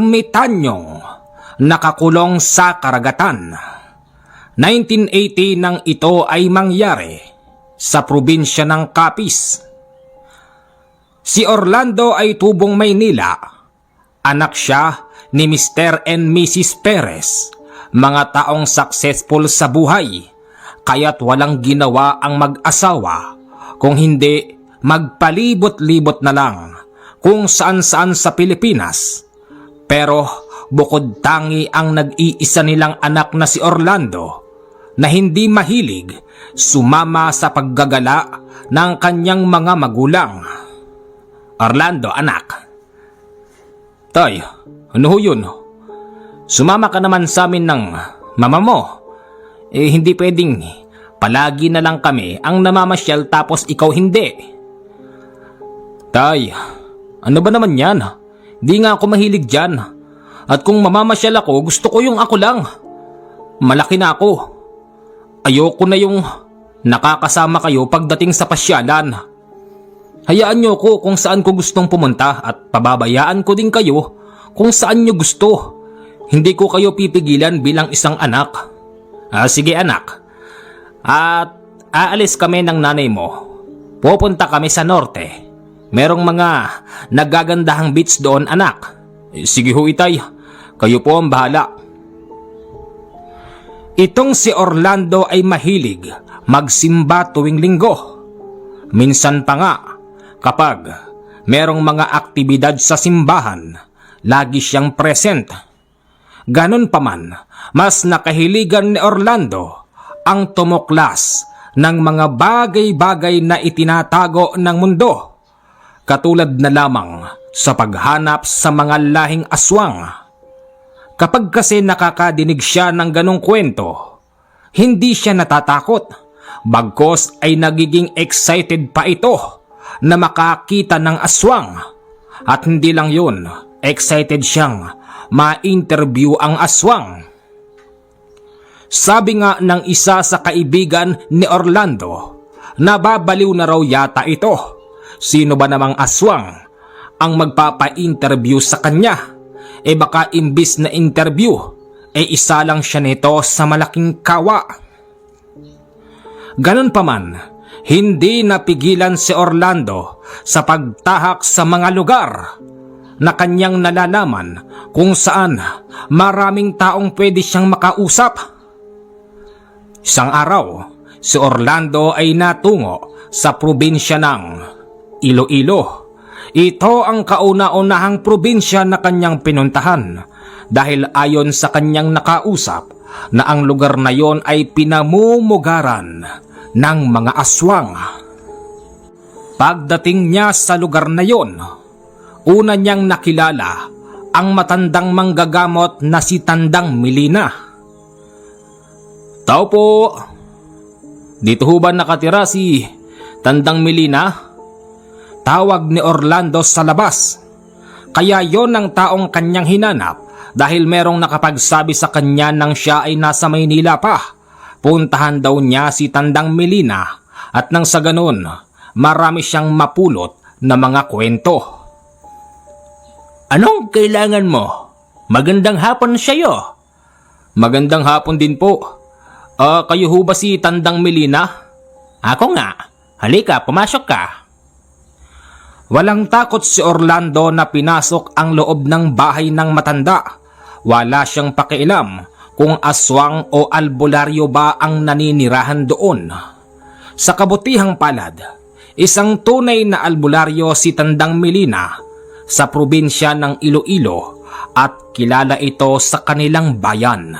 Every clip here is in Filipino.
ermitanyong nakakulong sa karagatan. 1980 nang ito ay mangyari sa probinsya ng Capiz. Si Orlando ay tubong Maynila. Anak siya ni Mr. and Mrs. Perez, mga taong successful sa buhay, kaya't walang ginawa ang mag-asawa kung hindi magpalibot-libot na lang kung saan-saan sa Pilipinas. Pero bukod tangi ang nag-iisa nilang anak na si Orlando na hindi mahilig sumama sa paggagala ng kanyang mga magulang. Orlando, anak. Tay, ano ho yun? Sumama ka naman sa amin ng mama mo. Hindi pwedeng palagi na lang kami ang namamasyal tapos ikaw hindi. Tay, ano ba naman yan? Di nga ako mahilig dyan. At kung mamamasyal ako, gusto ko yung ako lang. Malaki na ako. Ayoko na yung nakakasama kayo pagdating sa pasyalan. Hayaan nyo ko kung saan ko gustong pumunta at pababayaan ko din kayo kung saan nyo gusto. Hindi ko kayo pipigilan bilang isang anak. Sige anak. At aalis kami ng nanay mo. Pupunta kami sa norte. Merong mga nagagandahang beach doon, anak. Sige ho, itay. Kayo po ang bahala. Itong si Orlando ay mahilig magsimba tuwing linggo. Minsan pa nga, kapag merong mga aktibidad sa simbahan, lagi siyang present. Ganon pa man, mas nakahiligan ni Orlando ang tumuklas ng mga bagay-bagay na itinatago ng mundo. Katulad na lamang sa paghanap sa mga lahing aswang. Kapag kasi nakakadinig siya ng ganong kwento, hindi siya natatakot. Bagkos ay nagiging excited pa ito na makakita ng aswang. At hindi lang yun, excited siyang ma-interview ang aswang. Sabi nga ng isa sa kaibigan ni Orlando, nababaliw na raw yata ito. Sino ba namang aswang ang magpapa-interview sa kanya? Baka imbis na interview, isa lang siya nito sa malaking kawa. Ganon pa man, hindi napigilan si Orlando sa pagtahak sa mga lugar na kanyang nalalaman kung saan maraming taong pwede siyang makausap. Isang araw, si Orlando ay natungo sa probinsya ng Iloilo. Ito ang kauna-unahang probinsya na kanyang pinuntahan dahil ayon sa kanyang nakausap na ang lugar na yon ay pinamumugaran ng mga aswang. Pagdating niya sa lugar na yon, una niyang nakilala ang matandang manggagamot na si Tandang Melina. Tao po, dito ho ba nakatira si Tandang Melina? Tawag ni Orlando sa labas. Kaya yon ang taong kanyang hinanap dahil merong nakapagsabi sa kanya nang siya ay nasa Maynila pa. Puntahan daw niya si Tandang Melina at nang sa ganun, marami siyang mapulot na mga kwento. Anong kailangan mo? Magandang hapon sa'yo. Magandang hapon din po. Kayo ho ba si Tandang Melina? Ako nga. Halika, pumasok ka. Walang takot si Orlando na pinasok ang loob ng bahay ng matanda. Wala siyang pakialam kung aswang o albularyo ba ang naninirahan doon. Sa kabutihang palad, isang tunay na albularyo si Tandang Melina sa probinsya ng Iloilo at kilala ito sa kanilang bayan.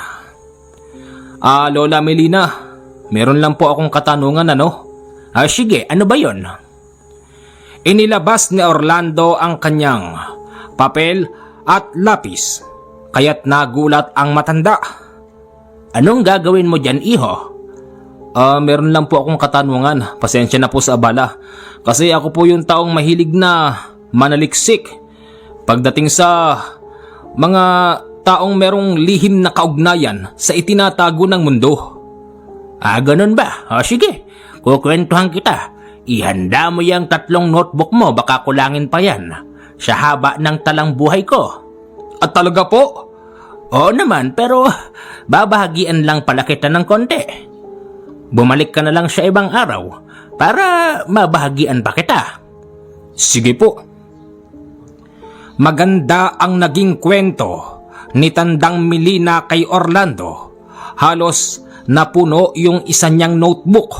Lola Melina, meron lang po akong katanungan Sige, ano ba yon? Inilabas ni Orlando ang kanyang papel at lapis, kaya't nagulat ang matanda. Anong gagawin mo dyan, iho? Meron lang po akong katanungan. Pasensya na po sa abala. Kasi ako po yung taong mahilig na manaliksik pagdating sa mga taong merong lihim na kaugnayan sa itinatago ng mundo. Ganun ba? Sige, kukwentuhan kita. Ihanda mo yung 3 notebook mo, baka kulangin pa yan sa haba ng talang buhay ko. At talaga po? Oo naman, pero babahagian lang pala kita ng konti. Bumalik ka na lang sa ibang araw para mabahagian pa kita. Sige po. Maganda ang naging kwento ni Tandang Melina kay Orlando. Halos napuno yung isa niyang notebook.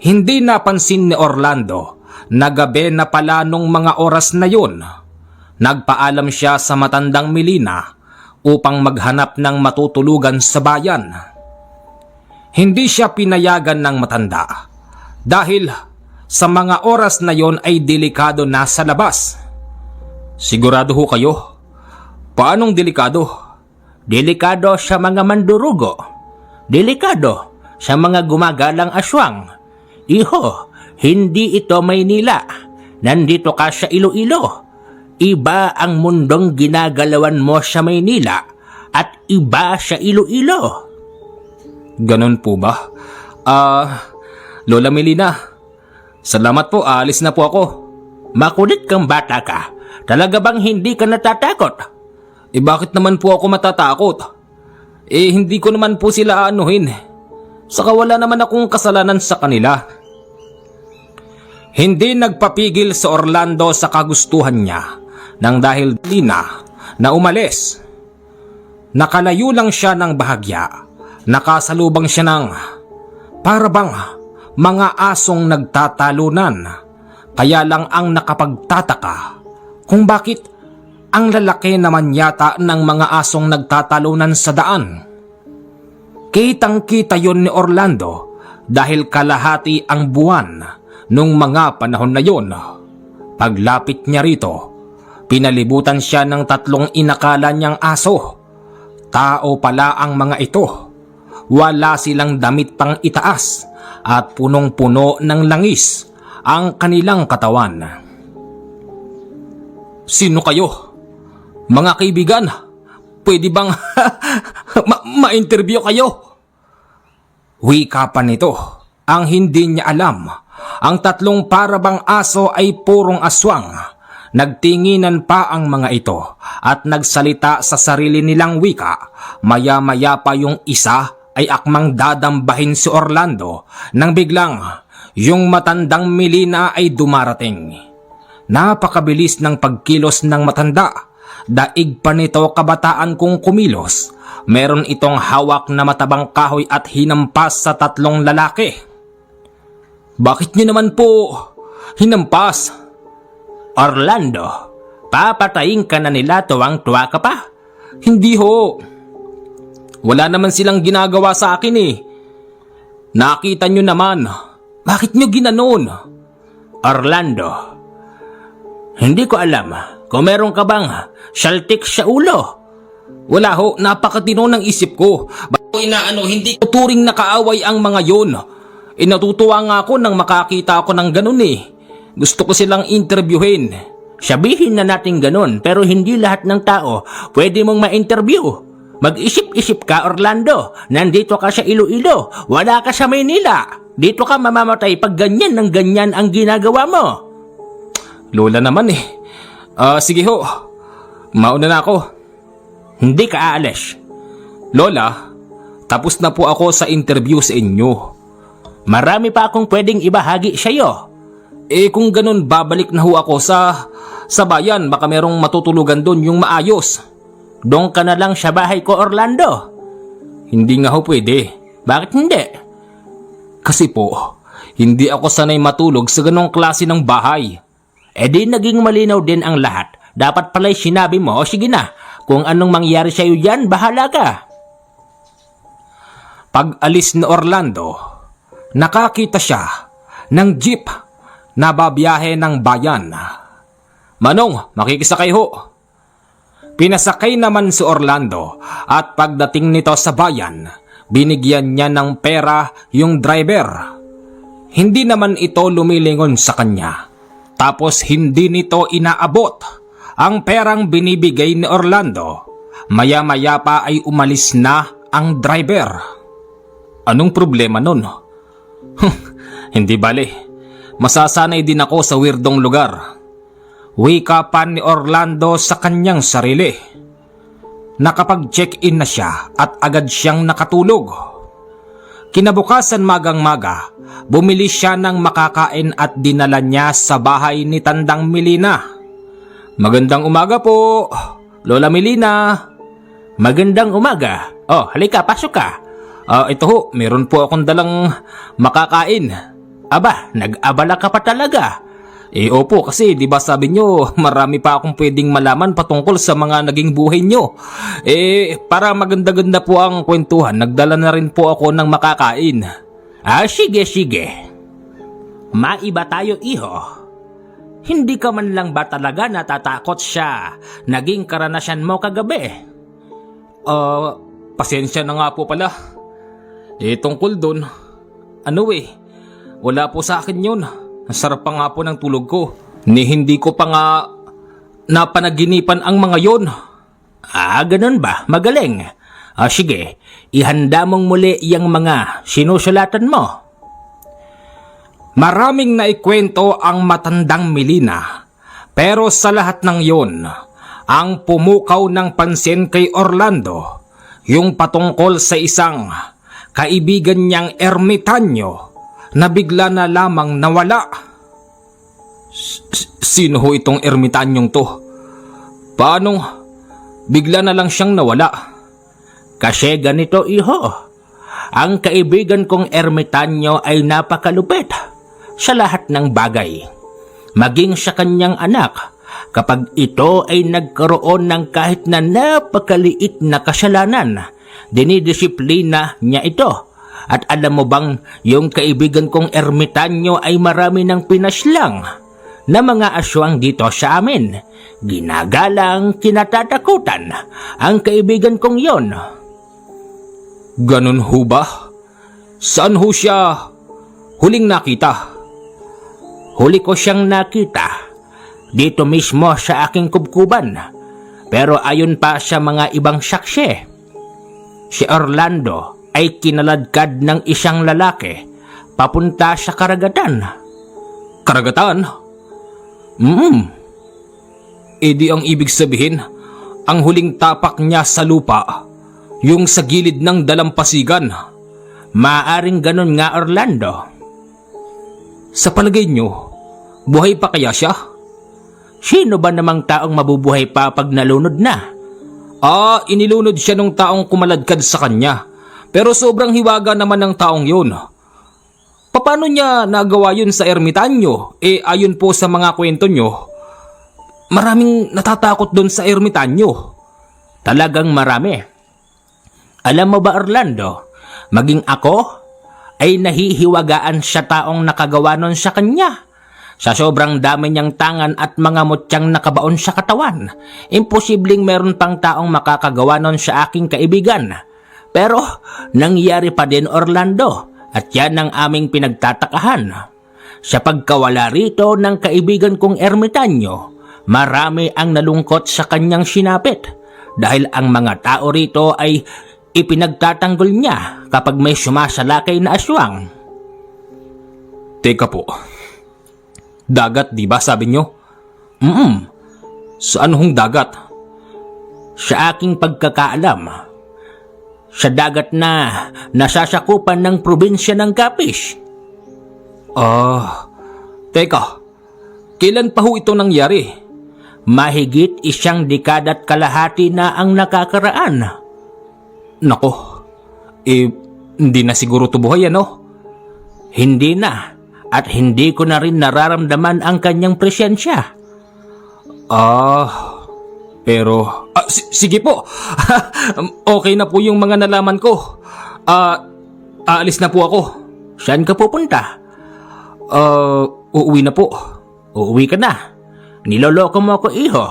Hindi napansin ni Orlando na gabi na pala nung mga oras na yun. Nagpaalam siya sa Matandang Melina upang maghanap ng matutulugan sa bayan. Hindi siya pinayagan ng matanda dahil sa mga oras na yon ay delikado na sa labas. Sigurado ho kayo? Paanong delikado? Delikado sa mga mandurugo. Delikado sa mga gumagalang aswang. Iho, hindi ito Maynila. Nandito ka sa Iloilo. Iba ang mundong ginagalawan mo sa Maynila at iba sa Iloilo. Ganon po ba? Lola Melina, salamat po, aalis na po ako. Makulit kang bata ka. Talaga bang hindi ka natatakot? Bakit naman po ako matatakot? Hindi ko naman po sila aanuhin. Saka wala naman akong kasalanan sa kanila. Hindi nagpapigil sa Orlando sa kagustuhan niya nang dahil Melina na umalis. Nakalayo lang siya ng bahagya. Nakasalubang siya ng parabang mga asong nagtatalunan. Kaya lang ang nakapagtataka kung bakit ang lalaki naman yata ng mga asong nagtatalunan sa daan. Kitang-kita yon ni Orlando dahil kalahati ang buwan nung mga panahon na yon. Paglapit niya rito, pinalibutan siya ng 3 inakala niyang aso. Tao pala ang mga ito. Wala silang damit pang itaas at punong-puno ng langis ang kanilang katawan. Sino kayo? Mga kaibigan, pwede bang ma-interview kayo? Wika pa nito. Ang hindi niya alam, ang 3 parabang aso ay purong aswang. Nagtinginan pa ang mga ito at nagsalita sa sarili nilang wika. Maya-maya pa yung isa ay akmang dadambahin si Orlando nang biglang yung Matandang Melina ay dumarating. Napakabilis ng pagkilos ng matanda. Daig pa nito kabataan kung kumilos. Meron itong hawak na matabang kahoy at hinampas sa 3 lalaki. Bakit niyo naman po hinampas? Orlando, papatayin ka na nila, tuwang-tuwa ka pa? Hindi ho. Wala naman silang ginagawa sa akin eh. Nakita nyo naman. Bakit nyo ginanon? Orlando, hindi ko alam kung meron ka bang saltik sa ulo. Wala ho, napakatino ng isip ko. Hindi ko turing nakaaway ang mga yon. Natutuwa nga ako nang makakita ako ng ganun eh. Gusto ko silang interviewin. Sabihin na natin ganun, pero hindi lahat ng tao pwede mong ma-interview. Mag-isip-isip ka, Orlando. Nandito ka sa Iloilo. Wala ka sa Maynila. Dito ka mamamatay pag ganyan ng ganyan ang ginagawa mo. Lola naman eh. Sige ho. Mauna na ako. Hindi ka aalis. Lola, tapos na po ako sa interview sa inyo. Marami pa akong pwedeng ibahagi sa iyo. Kung ganun, babalik na ho ako sa bayan. Baka merong matutulugan doon yung maayos. Doon ka na lang sa bahay ko, Orlando. Hindi nga ho pwede. Bakit hindi? Kasi po, hindi ako sanay matulog sa ganong klase ng bahay. Di naging malinaw din ang lahat. Dapat pala'y sinabi mo, o sige na, kung anong mangyari sa'yo dyan, bahala ka. Pag alis ni Orlando, nakakita siya ng jeep na babiyahe ng bayan. Manong, makikisakay ho. Pinasakay naman si Orlando at pagdating nito sa bayan, binigyan niya ng pera yung driver. Hindi naman ito lumilingon sa kanya. Tapos hindi nito inaabot ang perang binibigay ni Orlando. Maya-maya pa ay umalis na ang driver. Anong problema nun? Hindi bale. Masasanay din ako sa weirdong lugar. Wika pa ni Orlando sa kanyang sarili. nakapag-check-in na siya at agad siyang nakatulog. Kinabukasan magang-maga, bumili siya ng makakain at dinala niya sa bahay ni Tandang Melina. "Magandang umaga po, Lola Melina." Magandang umaga. Oh, halika, pasok ka. Ito ho, meron po akong dalang makakain. Aba, nag-abala ka pa talaga. Opo, kasi di ba sabi nyo, marami pa akong pwedeng malaman patungkol sa mga naging buhay nyo. Para maganda-ganda po ang kwentuhan, nagdala na rin po ako ng makakain. Sige, sige. Maiba tayo, iho. Hindi ka man lang ba talaga natatakot sa naging karanasan mo kagabi? Pasensya na nga po pala. Tungkol dun, wala po sa akin yun. Ang sarap pa nga po ng tulog ko. Hindi ko pa nga napanaginipan ang mga yon. Ganun ba? Magaling. Sige, ihanda mong muli yung mga sinusulatan mo. Maraming naikwento ang Matandang Melina. Pero sa lahat ng yon, ang pumukaw ng pansin kay Orlando, yung patungkol sa isang kaibigan niyang ermitanyo na bigla na lamang nawala. Sino ho itong ermitanyong to? Paanong bigla na lang siyang nawala? Kasi ganito, iho. Ang kaibigan kong ermitanyo ay napakalupit sa lahat ng bagay. Maging sa kanyang anak, kapag ito ay nagkaroon ng kahit na napakaliit na kasalanan, dinidisiplina niya ito. At alam mo bang yung kaibigan kong ermitanyo ay marami ng pinaslang na mga aswang dito sa amin. Ginagalang, kinatatakutan ang kaibigan kong yon. Ganun ho ba? Saan ho siya huling nakita? Huli ko siyang nakita dito mismo sa aking kubkuban. Pero ayon pa sa mga ibang saksi, si Orlando ay kinaladkad ng isang lalaki papunta sa karagatan. Karagatan? Di ang ibig sabihin, ang huling tapak niya sa lupa, yung sa gilid ng dalampasigan. Maaring ganun nga, Orlando. Sa palagay nyo, buhay pa kaya siya? Sino ba namang taong mabubuhay pa pag nalunod na? Inilunod siya nung taong kumaladkad sa kanya. Pero sobrang hiwaga naman ng taong yun. Paano niya nagawa yun sa ermitanyo? Ayon po sa mga kwento nyo, maraming natatakot doon sa ermitanyo. Talagang marami. Alam mo ba, Orlando, maging ako ay nahihiwagaan sa taong nakagawa nun sa kanya. Sa sobrang dami niyang tangan at mga mutyang nakabaon sa katawan, imposibleng meron pang taong makakagawa nun sa aking kaibigan. Pero nangyari pa din, Orlando, at yan ang aming pinagtatakahan. Sa pagkawala rito ng kaibigan kong ermitanyo, marami ang nalungkot sa kanyang sinapit dahil ang mga tao rito ay ipinagtatanggol niya kapag may sumasalakay na aswang. Teka po, dagat di ba sabi nyo? Saan hong dagat? Sa aking pagkakaalam, sa dagat na nasasakupan ng probinsya ng Capiz. Teka, kailan pa ho ito nangyari? Mahigit 1 dekada't kalahati na ang nakakaraan. Nako, hindi na siguro ito buhay, ano? Hindi na, at hindi ko na rin nararamdaman ang kanyang presensya. Pero, sige po. Okay na po yung mga nalaman ko. Aalis na po ako. Saan ka pupunta? Uuwi na po. Uuwi ka na. Niloloko mo ako, iho.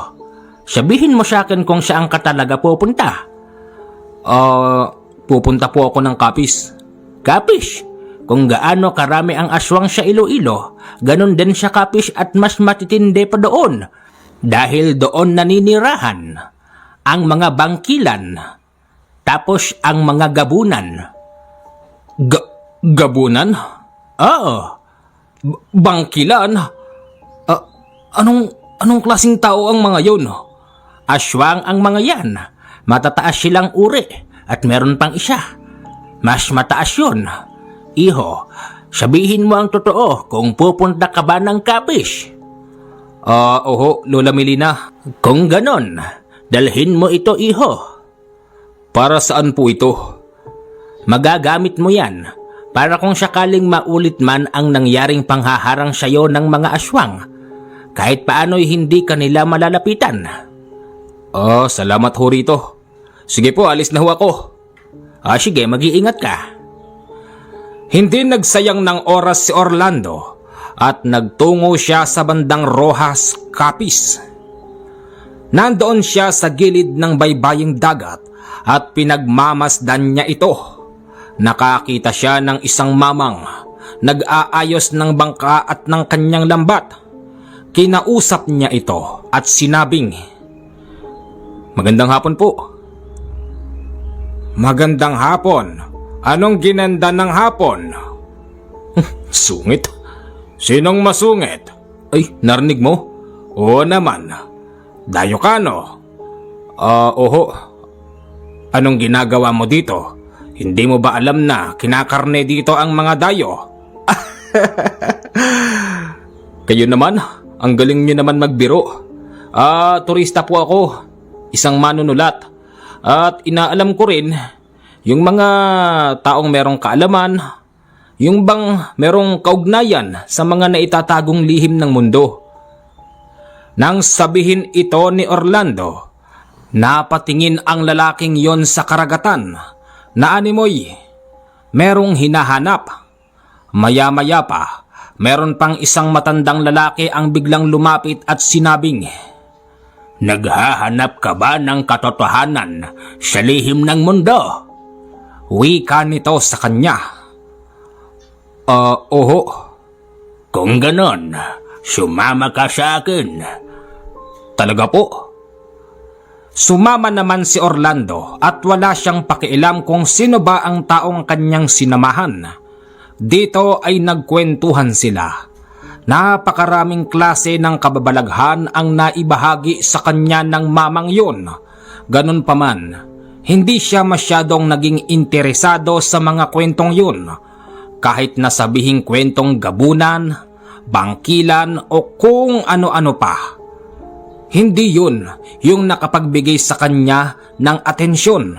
Sabihin mo sa akin kung saan ka talaga pupunta. Pupunta po ako ng Capiz. Capiz? Kung gaano karami ang aswang sa Iloilo, ganun din sa Capiz at mas matitindi pa doon. Dahil doon naninirahan ang mga bangkilan, tapos ang mga gabunan. Gabunan? Oo. Bangkilan? Anong klaseng tao ang mga yun? Aswang ang mga yan. matataas silang uri at meron pang isa. Mas mataas yun. Iho, sabihin mo ang totoo kung pupunta ka ba ng Capiz. Oho, Lola Melina. Kung ganon, dalhin mo ito, iho. Para saan po ito? Magagamit mo yan para kung sakaling maulit man ang nangyaring panghaharang sa'yo ng mga aswang, kahit paano'y hindi kanila malalapitan. Salamat ho rito. Sige po, alis na ho ako. Sige, mag-iingat ka. Hindi nagsayang ng oras si Orlando at nagtungo siya sa bandang Rojas, Capiz. Nandoon siya sa gilid ng baybaying dagat at pinagmamasdan niya ito. Nakakita siya ng isang mamang nag-aayos ng bangka at ng kanyang lambat. Kinausap niya ito at sinabing, "Magandang hapon po." "Magandang hapon. Anong ginanda ng hapon?" "Sungit? Sinong masungit?" "Ay, narinig mo?" "Oo naman. Dayo ka no?" Oho." "Anong ginagawa mo dito? Hindi mo ba alam na kinakarne dito ang mga dayo?" "Kayo naman, ang galing niyo naman magbiro. Turista po ako, isang manunulat. At inaalam ko rin yung mga taong merong kaalaman, yung bang merong kaugnayan sa mga naitatagong lihim ng mundo." Nang sabihin ito ni Orlando, napatingin ang lalaking yon sa karagatan na animoy merong hinahanap. Maya-maya pa, meron pang isang matandang lalaki ang biglang lumapit at sinabing, "Naghahanap ka ba ng katotohanan sa lihim ng mundo?" Wika nito sa kanya. Oho." "Kung ganon, sumama ka sa akin." "Talaga po?" Sumama naman si Orlando at wala siyang pakialam kung sino ba ang taong kanyang sinamahan. Dito ay nagkwentuhan sila. Napakaraming klase ng kababalaghan ang naibahagi sa kanya ng mamang yun. Ganun pa man, hindi siya masyadong naging interesado sa mga kwentong yun. Kahit nasabihing kwentong gabunan, bangkilan o kung ano-ano pa. Hindi yun yung nakapagbigay sa kanya ng atensyon.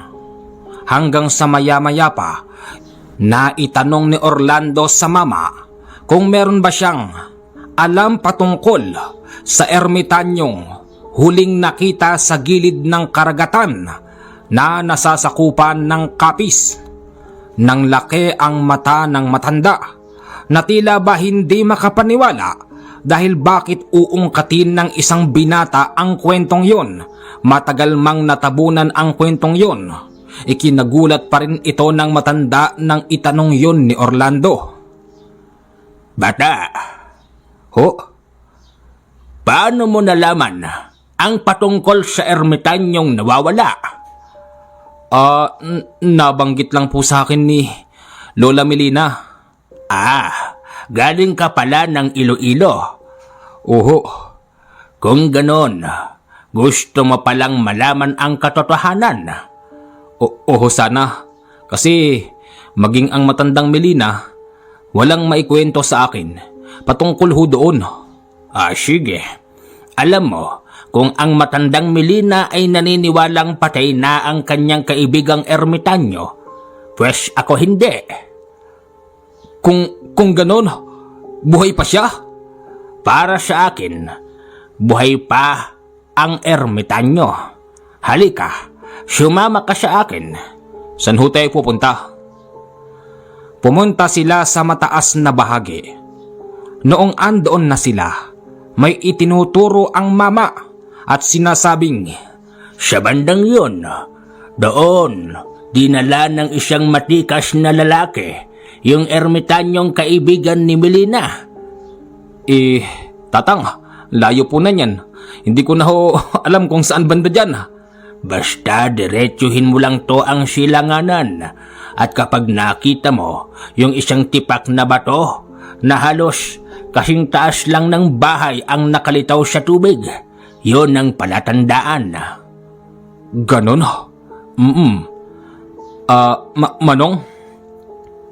Hanggang sa maya-maya pa, naitanong ni Orlando sa mama kung meron ba siyang alam patungkol sa ermitanyong huling nakita sa gilid ng karagatan na nasasakupan ng Capiz. Nang laki ang mata ng matanda na tila ba hindi makapaniwala dahil bakit uungkatin ng isang binata ang kwentong yon. Matagal mang natabunan ang kwentong yon. Ikinagulat pa rin ito ng matanda nang itanong yon ni Orlando. "Bata, Ho? paano mo nalaman ang patungkol sa ermitanyong nawawala?" Nabanggit lang po sa akin ni Lola Melina." Galing ka pala ng Iloilo." "Oho." "Kung ganon, gusto mo palang malaman ang katotohanan?" Oho sana. Kasi maging ang matandang Melina, walang maikwento sa akin patungkol ho doon." Sige. Alam mo, kung ang matandang Melina ay naniniwalang patay na ang kanyang kaibigang ermitanyo, pues ako hindi. Kung ganon, buhay pa siya? Para sa akin, buhay pa ang ermitanyo. Halika, sumama ka sa akin. Saan ho tayo pupunta? Pumunta sila sa mataas na bahagi. Noong andoon na sila, may itinuturo ang mama at sinasabing, "Sa bandang yun, doon, dinala ng isang matikas na lalaki yung ermitanyong kaibigan ni Melina." Tatang, layo po na yan. Hindi ko na ho alam kung saan banda dyan. Basta diretsuhin mo lang to ang silanganan at kapag nakita mo yung isang tipak na bato na halos kasing taas lang ng bahay ang nakalitaw sa tubig, yun ang palatandaan. Ganon? Manong,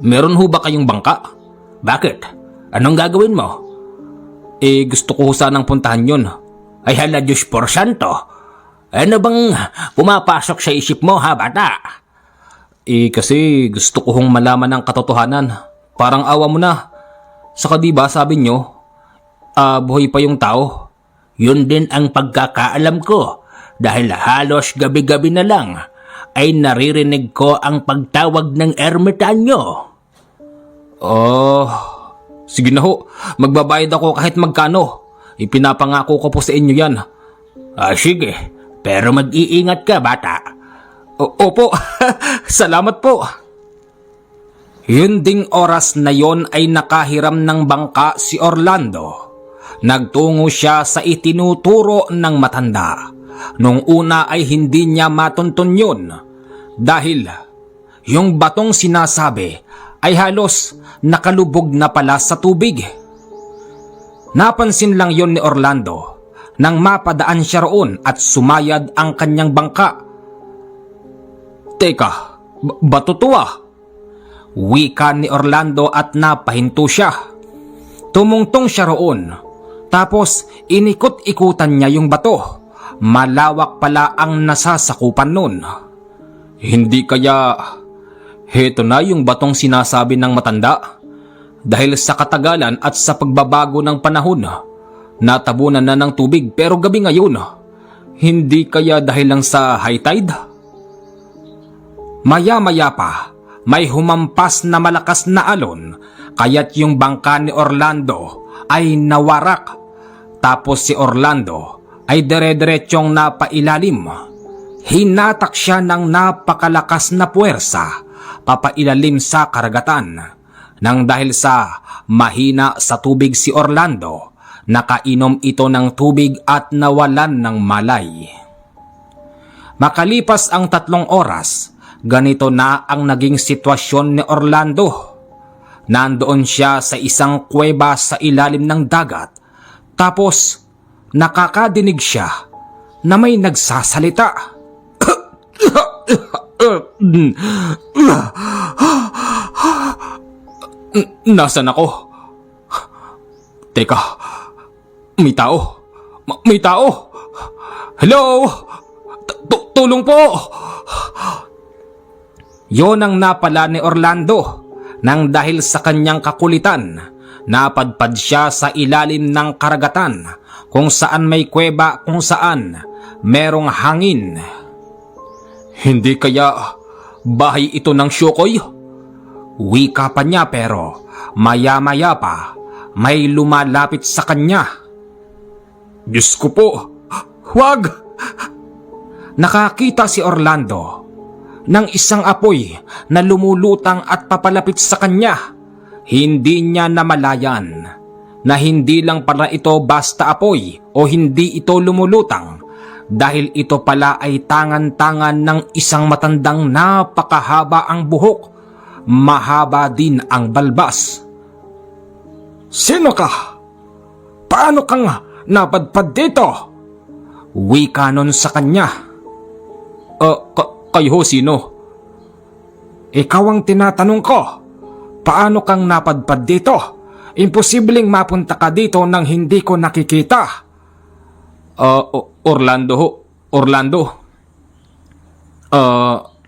meron ho ba kayong bangka? Bakit? Anong gagawin mo? Gusto ko ho sanang puntahan yun. Ay hala Diyos por santo. Ano bang pumapasok sa isip mo ha, bata? Kasi gusto ko hong malaman ang katotohanan. Parang awa mo na. Saka diba sabi nyo, buhay pa yung tao. Yun din ang pagkakaalam ko dahil halos gabi-gabi na lang ay naririnig ko ang pagtawag ng ermitanyo. Sige na ho. Magbabayad ako kahit magkano. Ipinapangako ko po sa inyo yan. Sige, pero mag-iingat ka, bata. Opo, salamat po. Yun ding oras na yon ay nakahiram ng bangka si Orlando. Nagtungo siya sa itinuturo ng matanda. Nung una ay hindi niya matuntun yun dahil yung batong sinasabi ay halos nakalubog na pala sa tubig. Napansin lang yon ni Orlando nang mapadaan siya roon at sumayad ang kanyang bangka. Teka, bato to ah? Wika ni Orlando at napahinto siya. Tumungtong siya roon, tapos inikot-ikutan niya yung bato. Malawak pala ang nasasakupan nun. Hindi kaya heto na yung batong sinasabi ng matanda? Dahil sa katagalan at sa pagbabago ng panahon, natabunan na ng tubig pero gabi ngayon. Hindi kaya dahil lang sa high tide? Maya-maya pa, may humampas na malakas na alon, kaya't yung bangka ni Orlando ay nawarak. Tapos si Orlando ay dire-diretsyong napailalim. Hinatak siya ng napakalakas na puwersa papailalim sa karagatan. Nang dahil sa mahina sa tubig si Orlando, nakainom ito ng tubig at nawalan ng malay. Makalipas ang 3 oras, ganito na ang naging sitwasyon ni Orlando. Nandoon siya sa isang kuweba sa ilalim ng dagat, tapos nakakadinig siya na may nagsasalita. Nasaan ako? Teka, may tao. May tao. Hello? Tulong po! Yon ang napala ni Orlando nang dahil sa kanyang kakulitan, napadpad siya sa ilalim ng karagatan kung saan may kuweba, kung saan merong hangin. Hindi kaya bahay ito ng Syokoy? Wika pa niya pero maya-maya pa may lumalapit sa kanya. Diyos ko po, huwag! Nakakita si Orlando ng isang apoy na lumulutang at papalapit sa kanya. Hindi niya namalayan na hindi lang pala ito basta apoy o hindi ito lumulutang, dahil ito pala ay tangan-tangan ng isang matandang napakahaba ang buhok, mahaba din ang balbas. Sino ka? Paano kang napadpad dito? Wika nun sa kanya. Kayo sino? Ikaw ang tinatanong ko. Paano kang napadpad dito? Imposibleng mapunta ka dito nang hindi ko nakikita. Orlando.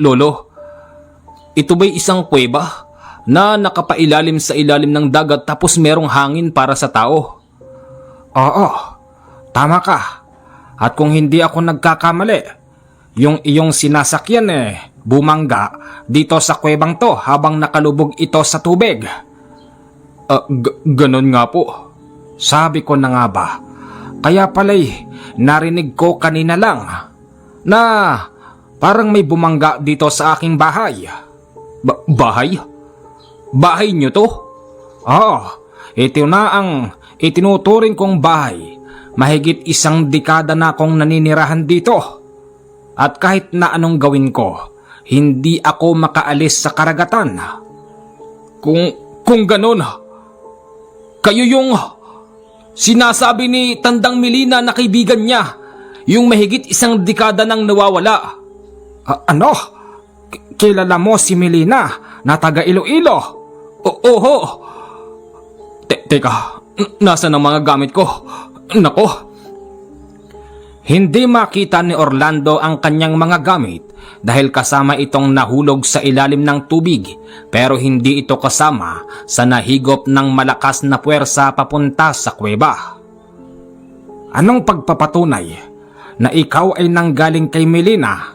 Lolo, ito ba'y isang kuweba na nakapailalim sa ilalim ng dagat tapos merong hangin para sa tao? Oo, tama ka. At kung hindi ako nagkakamali, yung iyong sinasakyan bumangga dito sa kuwebang to habang nakalubog ito sa tubig. Ganon nga po. Sabi ko na nga ba. Kaya pala'y narinig ko kanina lang na parang may bumangga dito sa aking bahay. Bahay? Bahay niyo to? Oo, ito na ang itinuturing kong bahay. Mahigit 1 dekada na akong naninirahan dito. At kahit na anong gawin ko, hindi ako makaalis sa karagatan. Kung ganon, kayo yung sinasabi ni Tandang Melina na kaibigan niya, yung mahigit 1 dekada nang nawawala. Ano? Kilala mo si Melina na taga Iloilo? Oo. Teka, nasaan ang mga gamit ko? Nako. Hindi makita ni Orlando ang kanyang mga gamit dahil kasama itong nahulog sa ilalim ng tubig, pero hindi ito kasama sa nahigop ng malakas na puwersa papunta sa kuweba. Anong pagpapatunay na ikaw ay nanggaling kay Melina?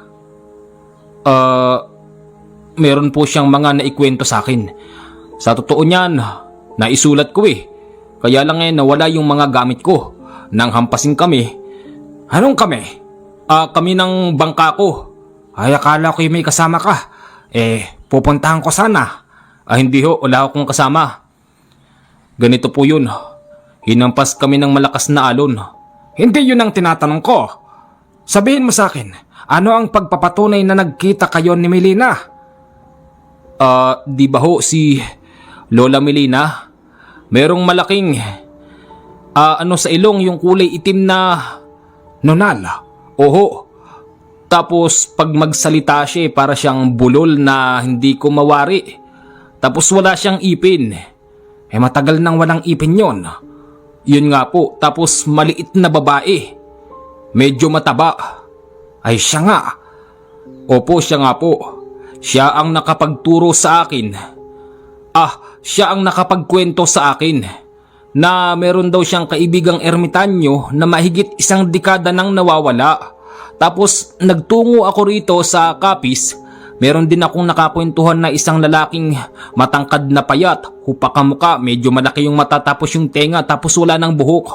Meron po siyang mga naikwento sa akin. Sa totoo niyan, naisulat ko eh. Kaya lang nawala yung mga gamit ko. Nang hampasin kami. Anong kami? Kami ng bangka ko. Ay, akala ko may kasama ka. Pupuntahan ko sana. Hindi ho, wala akong kasama. Ganito po yun. Hinampas kami ng malakas na alon. Hindi yun ang tinatanong ko. Sabihin mo sa akin, ano ang pagpapatunay na nagkita kayo ni Melina? Di ba ho si Lola Melina? Merong malaking sa ilong yung kulay itim na nonal. Oho. Tapos pag magsalita siya para siyang bulol na hindi ko mawari. Tapos wala siyang ipin. Matagal nang walang ipin yon. Yun nga po. Tapos maliit na babae. Medyo mataba. Ay siya nga. Opo, siya nga po. Siya ang nakapagturo sa akin. Siya ang nakapagkwento sa akin na meron daw siyang kaibigang ermitanyo na mahigit 1 dekada nang nawawala. Tapos nagtungo ako rito sa Capiz. Meron din akong nakakwentuhan na isang lalaking matangkad na payat, hupakamuka, medyo malaki yung mata tapos yung tenga tapos wala ng buhok.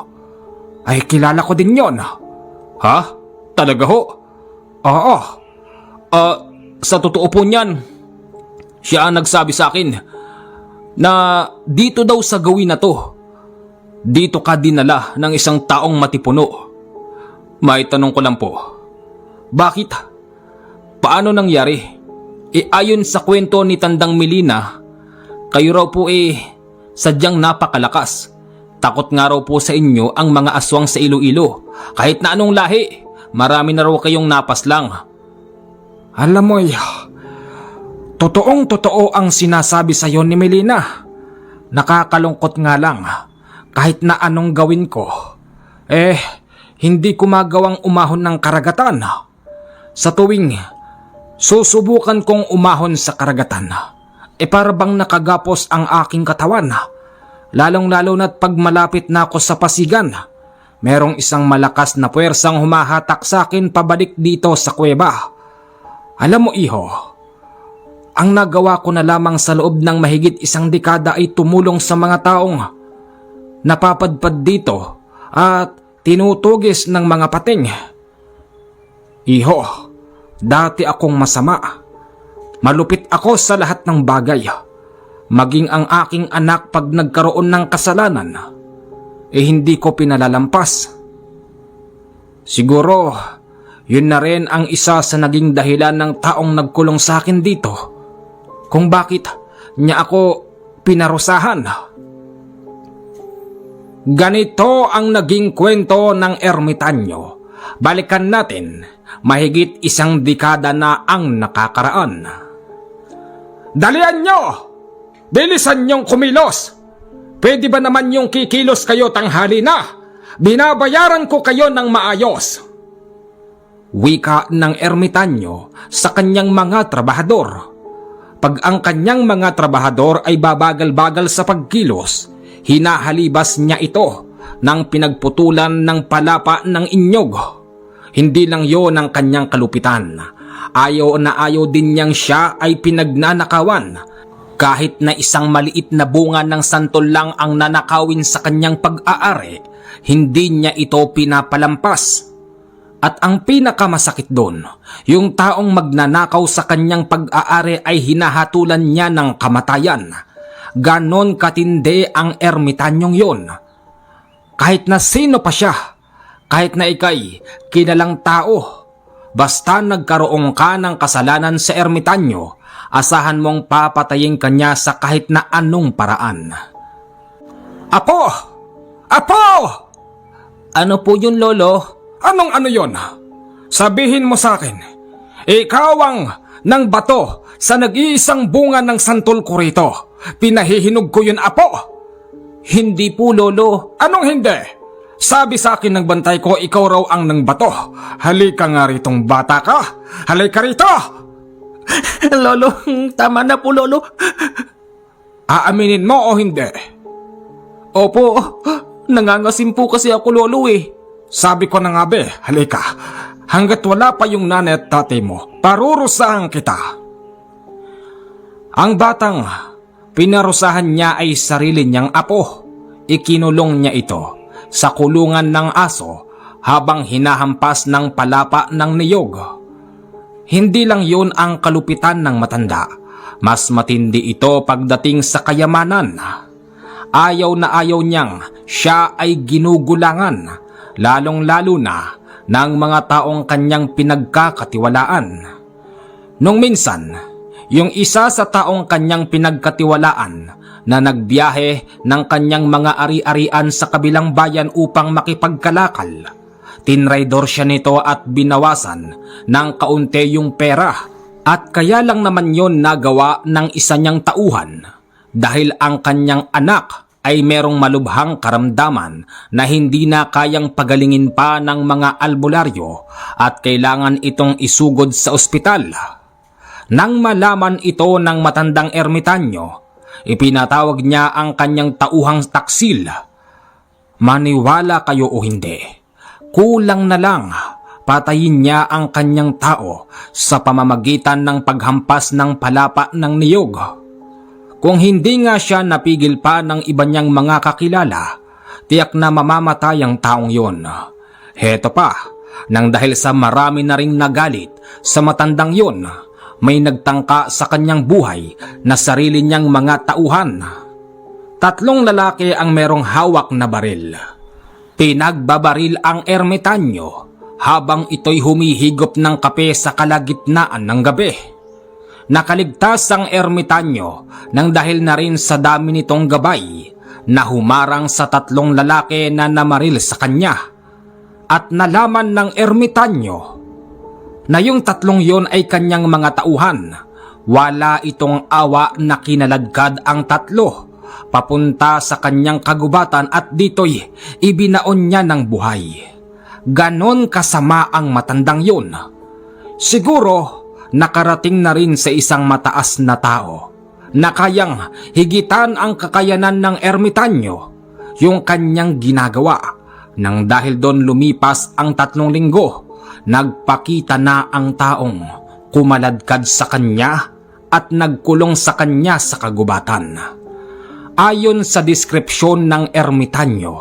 Ay, kilala ko din yon. Ha? Talaga ho? Oo. Sa totoo po niyan, siya ang nagsabi sa akin na dito daw sa gawin na to, dito ka dinala ng isang taong matipuno. May tanong ko lang po, bakit? Paano nangyari? Ayon sa kwento ni Tandang Melina, kayo raw po sadyang napakalakas. Takot nga raw po sa inyo ang mga aswang sa Iloilo. Kahit na anong lahi, marami na raw kayong napaslang. Alam mo, totoong totoo ang sinasabi sa iyo ni Melina. Nakakalungkot nga lang. Kahit na anong gawin ko, hindi ko magawang umahon ng karagatan. Sa tuwing susubukan kong umahon sa karagatan, para bang nakagapos ang aking katawan. Lalong-lalo na't pag malapit na ako sa pasigan, merong isang malakas na puwersang humahatak sa akin pabalik dito sa kuweba. Alam mo, iho, ang nagawa ko na lamang sa loob ng mahigit 1 dekada ay tumulong sa mga taong napapadpad dito at tinutugis ng mga pating. Iho, dati akong masama. Malupit ako sa lahat ng bagay. Maging ang aking anak pag nagkaroon ng kasalanan, hindi ko pinalalampas. Siguro, yun na rin ang isa sa naging dahilan ng taong nagkulong sa akin dito kung bakit niya ako pinarusahan. Ganito ang naging kwento ng ermitanyo. Balikan natin, mahigit 1 dekada na ang nakakaraan. Dalian nyo! Bilisan nyong kumilos! Pwede ba naman yung kikilos kayo tanghali na? Binabayaran ko kayo ng maayos. Wika ng ermitanyo sa kanyang mga trabahador. Pag ang kanyang mga trabahador ay babagal-bagal sa pagkilos, hinahalibas niya ito ng pinagputulan ng palapa ng inyog. Hindi lang yon ang kanyang kalupitan. Ayaw na ayaw din niyang siya ay pinagnanakawan. Kahit na isang maliit na bunga ng santol lang ang nanakawin sa kanyang pag-aari, hindi niya ito pinapalampas. At ang pinakamasakit doon, yung taong magnanakaw sa kanyang pag-aari ay hinahatulan niya ng kamatayan. Ganon katindi ang ermitanyong yon. Kahit na sino pa siya, kahit na ikay kilalang tao, basta nagkaroon ka ng kasalanan sa ermitanyo, asahan mong papatayin kanya sa kahit na anong paraan. Apo! Apo! Ano po yun, Lolo? Anong ano yon? Sabihin mo sa akin, Ikaw ang ng bato sa nag-iisang bunga ng santol ko rito. Pinahihinog ko yun, apo. Hindi po, Lolo. Anong hindi? Sabi sa akin ng bantay ko, ikaw raw ang ng bato. Halika nga ritong bata ka. Halika rito! Lolo, tama na po, Lolo. Aaminin mo o hindi? Opo, nangangasim po kasi ako, Lolo eh. Sabi ko na nga be, halika. Hanggat wala pa yung nanay at tatay mo, parurusahan kita. Ang batang pinarusahan niya ay sarili niyang apo. Ikinulong niya ito sa kulungan ng aso habang hinahampas ng palapa ng niyog. Hindi lang yun ang kalupitan ng matanda. Mas matindi ito pagdating sa kayamanan. Ayaw na ayaw niyang siya ay ginugulangan, lalong-lalo na ng mga taong kanyang pinagkakatiwalaan. Nung minsan, yung isa sa taong kanyang pinagkatiwalaan na nagbiyahe ng kanyang mga ari-arian sa kabilang bayan upang makipagkalakal, tinraidor siya nito at binawasan ng kaunti yung pera, at kaya lang naman yon nagawa ng isa niyang tauhan dahil ang kanyang anak ay merong malubhang karamdaman na hindi na kayang pagalingin pa ng mga albularyo at kailangan itong isugod sa ospital. Nang malaman ito ng matandang ermitanyo, ipinatawag niya ang kanyang tauhang taksil. Maniwala kayo o hindi, kulang na lang patayin niya ang kanyang tao sa pamamagitan ng paghampas ng palapa ng niyog. Kung hindi nga siya napigil pa ng iba niyang mga kakilala, tiyak na mamamatay ang taong yon. Heto pa, nang dahil sa marami na ring nagalit sa matandang yon, may nagtangka sa kanyang buhay na sarili niyang mga tauhan. 3 lalaki ang merong hawak na baril. Pinagbabaril ang ermitanyo habang ito'y humihigop ng kape sa kalagitnaan ng gabi. Nakaligtas ang ermitanyo nang dahil na rin sa dami nitong gabay na humarang sa 3 lalaki na namaril sa kanya. At nalaman ng ermitanyo na yung 3 yon ay kanyang mga tauhan. Wala itong awa na kinaladkad ang 3 papunta sa kanyang kagubatan at dito'y ibinaon niya ng buhay. Ganon kasama ang matandang yon. Siguro nakarating na rin sa isang mataas na tao na kayang higitan ang kakayanan ng ermitanyo yung kanyang ginagawa. Nang dahil doon lumipas ang 3 linggo, nagpakita na ang taong kumaladkad sa kanya at nagkulong sa kanya sa kagubatan. Ayon sa deskripsyon ng ermitanyo,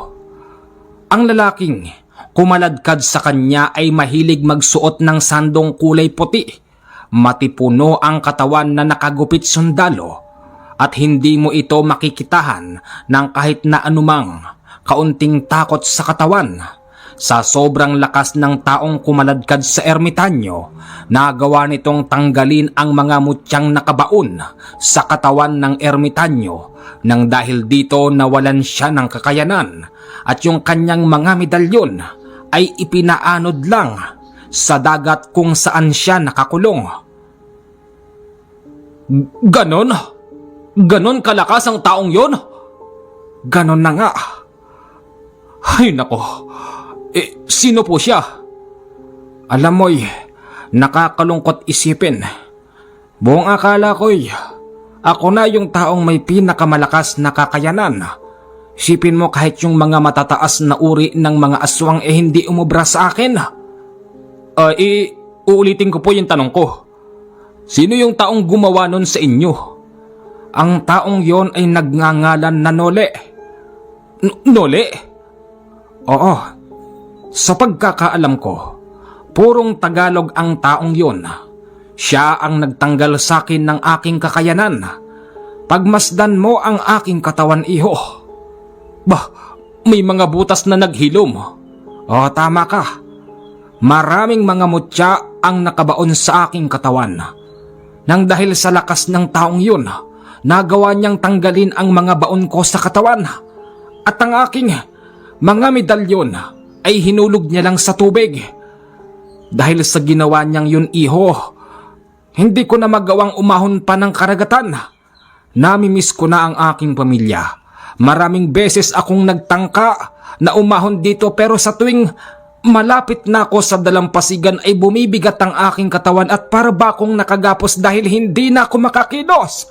ang lalaking kumaladkad sa kanya ay mahilig magsuot ng sandong kulay puti. Matipuno ang katawan na nakagupit sundalo at hindi mo ito makikitahan ng kahit na anumang kaunting takot sa katawan. Sa sobrang lakas ng taong kumaladkad sa ermitanyo, nagawa nitong tanggalin ang mga mutyang nakabaon sa katawan ng ermitanyo nang dahil dito nawalan siya ng kakayanan at yung kanyang mga medalyon ay ipinaanod lang sa dagat kung saan siya nakakulong. Ganon? Ganon kalakas ang taong yon? Ganon na nga. Ay nako, sino po siya? Alam mo'y, nakakalungkot isipin. Buong akala ko'y, ako na yung taong may pinakamalakas na kakayanan. Isipin mo kahit yung mga matataas na uri ng mga aswang hindi umubra sa akin. Uulitin ko po yung tanong ko. Sino yung taong gumawa nun sa inyo? Ang taong yon ay nagngangalan na Nole. Nole? Oo. Sa pagkakaalam ko, purong Tagalog ang taong yon. Siya ang nagtanggal sa akin ng aking kakayanan. Pagmasdan mo ang aking katawan, iho. Bah, may mga butas na naghilom. Tama ka. Maraming mga mutya ang nakabaon sa aking katawan. Nang dahil sa lakas ng taong yun, nagawa niyang tanggalin ang mga baon ko sa katawan. At ang aking mga medalyon ay hinulog niya lang sa tubig. Dahil sa ginawa niyang yun, iho, hindi ko na magawang umahon pa ng karagatan. Namimiss ko na ang aking pamilya. Maraming beses akong nagtangka na umahon dito pero sa tuwing malapit na ako sa dalampasigan ay bumibigat ang aking katawan at para ba akong nakagapos dahil hindi na ako makakilos.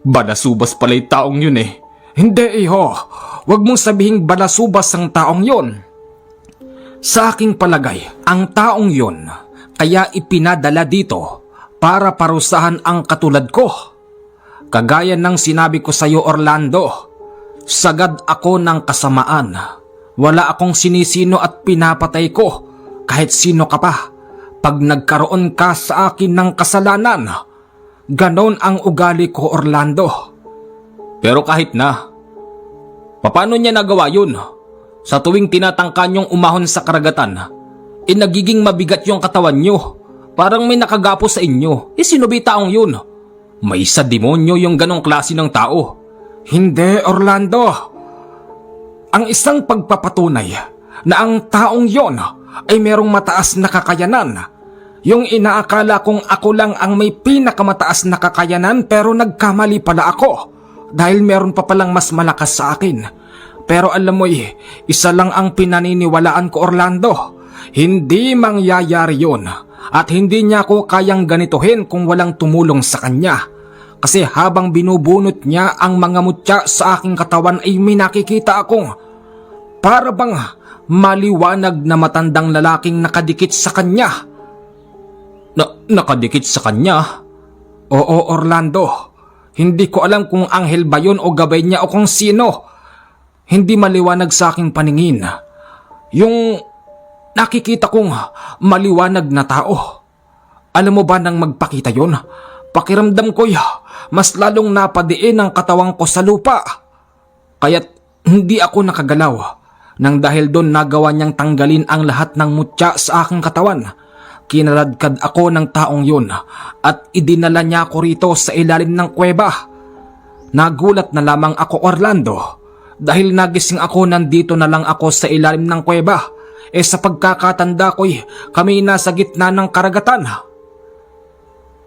Balasubas pala'y taong yun eh. Hindi, iho. Huwag mong sabihing balasubas ang taong yun. Sa aking palagay, ang taong yun kaya ipinadala dito para parusahan ang katulad ko. Kagaya ng sinabi ko sa iyo, Orlando, sagad ako ng kasamaan. Wala akong sinisino at pinapatay ko kahit sino ka pa. Pag nagkaroon ka sa akin ng kasalanan, ganon ang ugali ko, Orlando. Pero kahit na, paano niya nagawa yun? Sa tuwing tinatangka niyong umahon sa karagatan, nagiging mabigat yung katawan niyo. Parang may nakagapos sa inyo. Sino ba taong yun? May sa demonyo yung ganong klase ng tao. Hindi, Orlando. Ang isang pagpapatunay na ang taong yon ay merong mataas na kakayanan. Yung inaakala kong ako lang ang may pinakamataas na kakayanan pero nagkamali pala ako dahil meron pa palang mas malakas sa akin. Pero alam mo isa lang ang pinaniniwalaan ko, Orlando. Hindi mangyayari yun at hindi niya ako kayang ganituhin kung walang tumulong sa kanya. Kasi habang binubunot niya ang mga mutya sa aking katawan ay may nakikita akong para bang maliwanag na matandang lalaking nakadikit sa kanya. Nakadikit sa kanya? Oo, Orlando. Hindi ko alam kung anghel ba yun o gabay niya o kung sino. Hindi maliwanag sa aking paningin. Yung nakikita kong maliwanag na tao. Alam mo ba nang magpakita yun? Pakiramdam ko mas lalong napadiin ang katawang ko sa lupa. Kaya't hindi ako nakagalaw. Nang dahil doon nagawa niyang tanggalin ang lahat ng mutya sa aking katawan. Kinaladkad ako ng taong yun at idinala niya ako rito sa ilalim ng kuweba. Nagulat na lamang ako, Orlando. Dahil nagising ako nandito na lang ako sa ilalim ng kuweba. Sa pagkakatanda ko'y kami nasa gitna ng karagatan.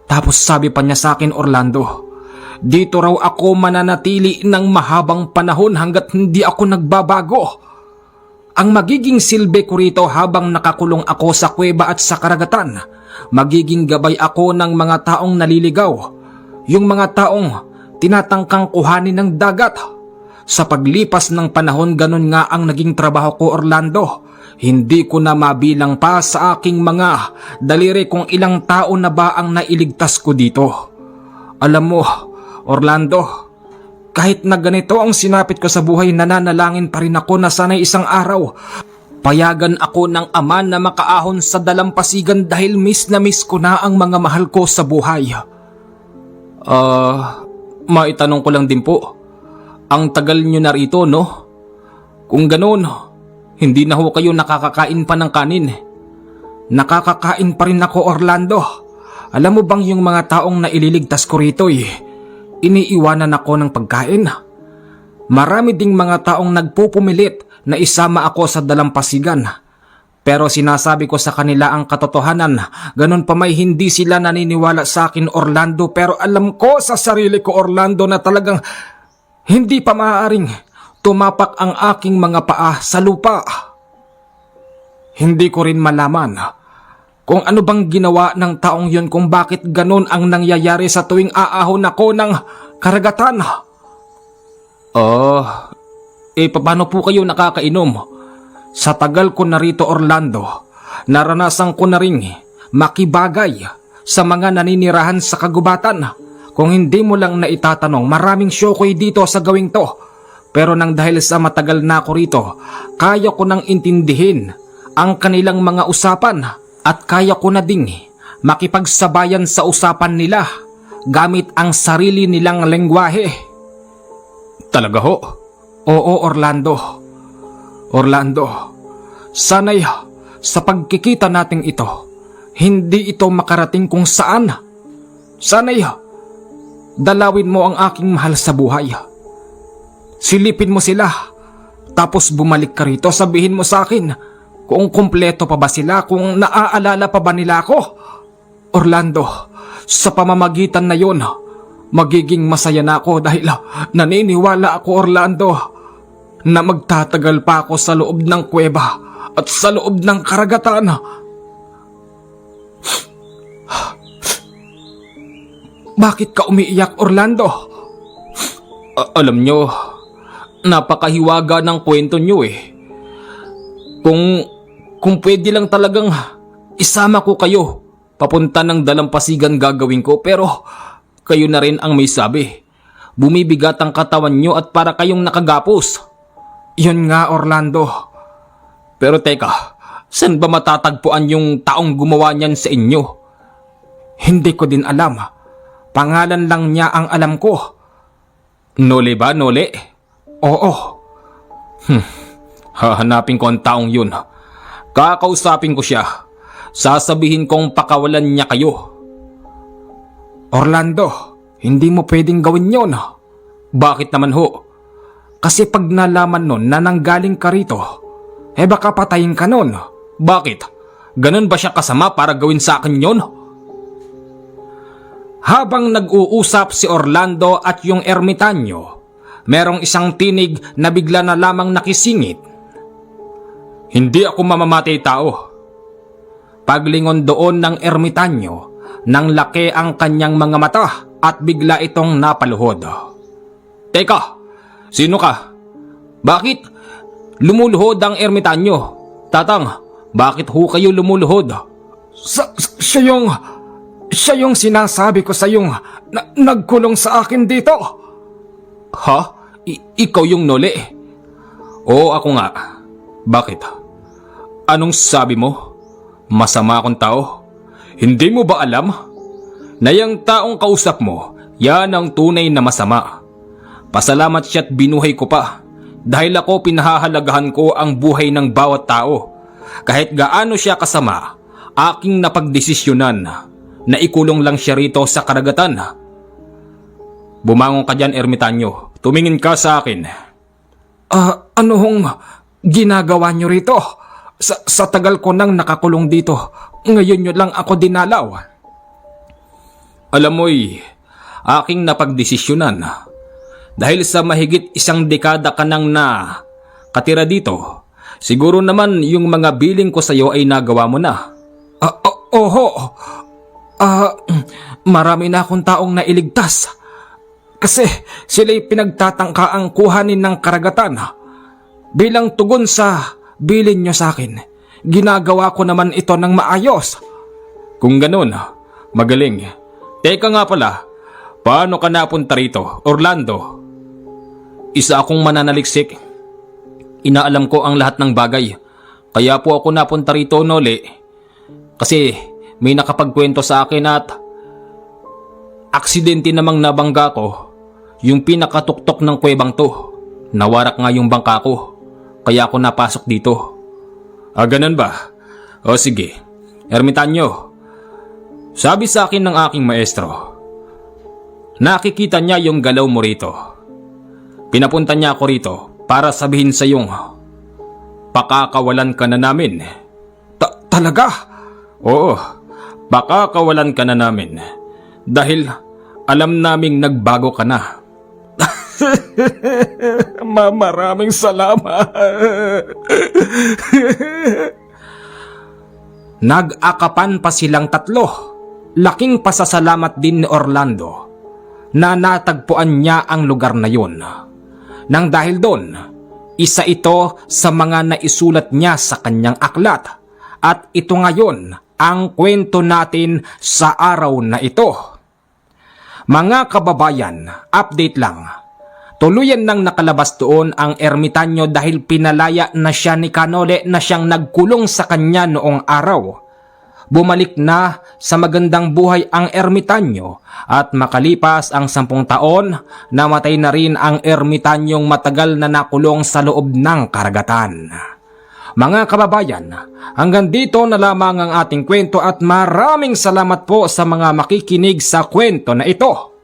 Tapos sabi pa niya sa akin, Orlando, dito raw ako mananatili ng mahabang panahon hanggat hindi ako nagbabago. Ang magiging silbi ko rito habang nakakulong ako sa kuweba at sa karagatan, magiging gabay ako ng mga taong naliligaw, yung mga taong tinatangkang kuhanin ng dagat. Sa paglipas ng panahon, ganun nga ang naging trabaho ko, Orlando. Hindi ko na mabilang pa sa aking mga daliri kung ilang tao na ba ang nailigtas ko dito. Alam mo, Orlando, kahit na ganito ang sinapit ko sa buhay, nananalangin pa rin ako na sana'y isang araw payagan ako ng Ama na makaahon sa dalampasigan dahil miss na miss ko na ang mga mahal ko sa buhay. Maitanong ko lang din po, ang tagal nyo na rito, no? Kung ganoon, hindi na ho kayo nakakakain pa ng kanin. Nakakakain pa rin ako, Orlando. Alam mo bang yung mga taong naililigtas ko rito iniiwanan ako ng pagkain? Marami ding mga taong nagpupumilit na isama ako sa dalampasigan. Pero sinasabi ko sa kanila ang katotohanan, ganun pa may hindi sila naniniwala sa akin, Orlando. Pero alam ko sa sarili ko, Orlando, na talagang hindi pa maaaring tumapak ang aking mga paa sa lupa. Hindi ko rin malaman kung ano bang ginawa ng taong yun, kung bakit ganun ang nangyayari sa tuwing aahon ako ng karagatan. Paano po kayo nakakainom? Sa tagal ko na rito, Orlando, naranasan ko na rin makibagay sa mga naninirahan sa kagubatan. Kung hindi mo lang naitatanong, maraming syokoy dito sa gawing to. Pero nang dahil sa matagal na ako rito, kaya ko nang intindihin ang kanilang mga usapan at kaya ko na ding makipagsabayan sa usapan nila gamit ang sarili nilang lengguwahe. Talaga ho? Oo, Orlando. Orlando, sana'y sa pagkikita nating ito, hindi ito makarating kung saan. Sana'y dalawin mo ang aking mahal sa buhay. Silipin mo sila Tapos bumalik ka rito, sabihin mo sa akin kung kumpleto pa ba sila, kung naaalala pa ba nila ako. Orlando, sa pamamagitan na yon, magiging masaya na ako dahil naniniwala ako, Orlando, na magtatagal pa ako sa loob ng kuweba at sa loob ng karagatan. Bakit ka umiiyak, Orlando? Alam nyo, napakahiwaga ng kwento nyo eh. Kung pwede lang talagang isama ko kayo, papunta ng dalampasigan gagawin ko, pero kayo na rin ang may sabi. Bumibigat ang katawan nyo at para kayong nakagapos. Yun nga, Orlando. Pero teka, saan ba matatagpuan yung taong gumawa niyan sa inyo? Hindi ko din alam. Pangalan lang niya ang alam ko. Nole ba, Nole? Oo. Hahanapin ko ang taong yun. Kakausapin ko siya. Sasabihin kong pakawalan niya kayo. Orlando, hindi mo pwedeng gawin yon. Bakit naman ho? Kasi pag nalaman nun na nanggaling ka rito, baka patayin ka nun. Bakit? Ganun ba siya kasama para gawin sa akin yon? Habang nag-uusap si Orlando at yung ermitanyo, merong isang tinig na bigla na lamang nakisingit. Hindi ako mamamatay tao. Paglingon doon ng ermitanyo, nang laki ang kanyang mga mata at bigla itong napaluhod. Teka, sino ka? Bakit lumuluhod ang ermitanyo? Tatang, bakit ho kayo lumuluhod? Siya yung sinasabi ko sa yung nagkulong sa akin dito. Ha? Ikaw yung Nole? Oo, ako nga. Bakit? Anong sabi mo? Masama akong tao? Hindi mo ba alam na yung taong kausap mo, yan ang tunay na masama? Pasalamat siya't binuhay ko pa dahil ako pinahahalagahan ko ang buhay ng bawat tao. Kahit gaano siya kasama, aking napagdesisyonan na ikulong lang siya rito sa karagatan. Bumangon ka dyan, ermitanyo. Tumingin ka sa akin. Ano hong ginagawa nyo rito? Sa tagal ko nang nakakulong dito, ngayon nyo lang ako dinalaw. Alam mo'y aking napagdesisyonan. Dahil sa mahigit 1 dekada ka nang katira dito, siguro naman yung mga biling ko sa'yo ay nagawa mo na. Oho. Marami na akong taong nailigtas. Kasi sila'y pinagtatangkaang kuhanin ng karagatan. Bilang tugon sa bilin nyo sa akin, ginagawa ko naman ito ng maayos. Kung ganun, magaling. Teka nga pala, paano ka napunta rito, Orlando? Isa akong mananaliksik. Inaalam ko ang lahat ng bagay. Kaya po ako napunta rito, Nole. Kasi may nakapagkwento sa akin at aksidente namang nabangga ko yung pinakatuktok ng kuwebang to. Nawarak nga yung bangka ko. Kaya ako napasok dito. Ganun ba? O sige, ermitanyo. Sabi sa akin ng aking maestro, nakikita niya yung galaw mo rito. Pinapunta niya ako rito para sabihin sa iyong pakakawalan ka na namin. Talaga? Oo, pakakawalan ka na namin. Dahil alam naming nagbago ka na. Maraming salamat. Nag-akapan pa silang tatlo. Laking pasasalamat din ni Orlando na natagpuan niya ang lugar na yun. Nang dahil doon, isa ito sa mga naisulat niya sa kanyang aklat. At ito ngayon ang kwento natin sa araw na ito. Mga kababayan, update lang. Tuluyan nang nakalabas doon ang ermitanyo dahil pinalaya na siya ni Kanole na siyang nagkulong sa kanya noong araw. Bumalik na sa magandang buhay ang ermitanyo at makalipas ang 10 taon, namatay na rin ang ermitanyong matagal na nakulong sa loob ng karagatan. Mga kababayan, hanggang dito na lamang ang ating kwento at maraming salamat po sa mga makikinig sa kwento na ito.